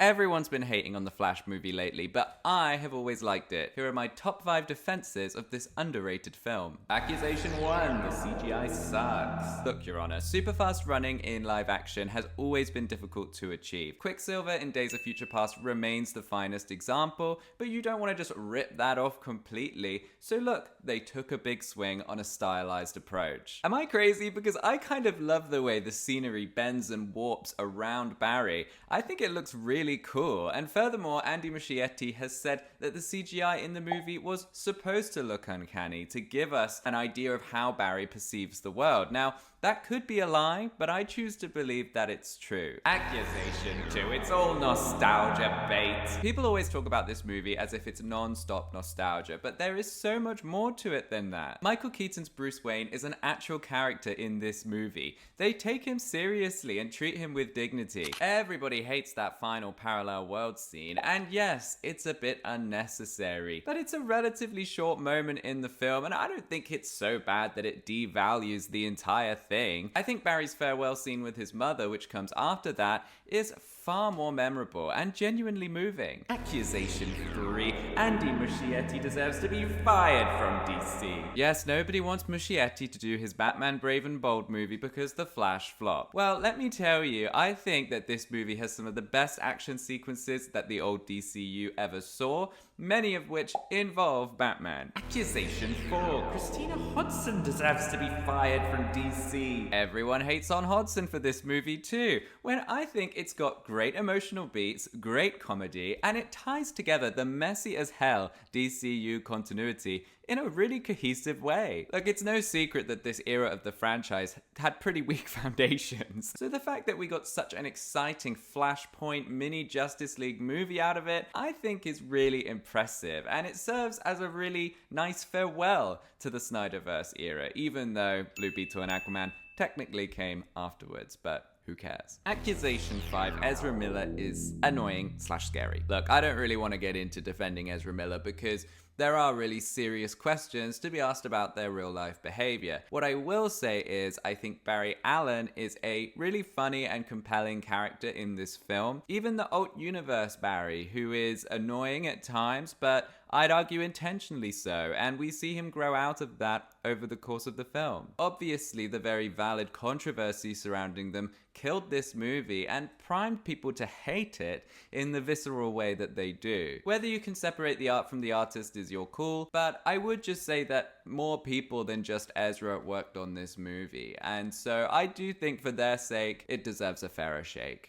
Everyone's been hating on the Flash movie lately, but I have always liked it. Here are my top 5 defenses of this underrated film. Accusation 1, the CGI sucks. Look, Your Honor, super fast running in live action has always been difficult to achieve. Quicksilver in Days of Future Past remains the finest example, but you don't want to just rip that off completely. So look, they took a big swing on a stylized approach. Am I crazy? Because I kind of love the way the scenery bends and warps around Barry. I think it looks really cool, and furthermore, Andy Muschietti has said that the CGI in the movie was supposed to look uncanny to give us an idea of how Barry perceives the world. Now, that could be a lie, but I choose to believe that it's true. Accusation 2, it's all nostalgia bait. People always talk about this movie as if it's non-stop nostalgia, but there is so much more to it than that. Michael Keaton's Bruce Wayne is an actual character in this movie. They take him seriously and treat him with dignity. Everybody hates that final parallel world scene, and yes, it's a bit unnecessary, but it's a relatively short moment in the film, and I don't think it's so bad that it devalues the entire thing. I think Barry's farewell scene with his mother, which comes after that, is far more memorable and genuinely moving. Accusation 3, Andy Muschietti deserves to be fired from DC. Yes, nobody wants Muschietti to do his Batman Brave and Bold movie because The Flash flopped. Well, let me tell you, I think that this movie has some of the best action sequences that the old DCU ever saw, many of which involve Batman. Accusation 4, Christina Hodson deserves to be fired from DC. Everyone hates on Hodson for this movie too, when I think it's got great emotional beats, great comedy, and it ties together the messy as hell DCU continuity in a really cohesive way. Look, it's no secret that this era of the franchise had pretty weak foundations. So the fact that we got such an exciting Flashpoint mini Justice League movie out of it, I think is really impressive. And it serves as a really nice farewell to the Snyderverse era, even though Blue Beetle and Aquaman technically came afterwards, but who cares? Accusation 5, Ezra Miller is annoying / scary. Look, I don't really want to get into defending Ezra Miller because there are really serious questions to be asked about their real life behavior. What I will say is I think Barry Allen is a really funny and compelling character in this film. Even the alt universe Barry, who is annoying at times, but I'd argue intentionally so, and we see him grow out of that over the course of the film. Obviously, the very valid controversy surrounding them killed this movie and primed people to hate it in the visceral way that they do. Whether you can separate the art from the artist is your call, but I would just say that more people than just Ezra worked on this movie, and so I do think for their sake, it deserves a fairer shake.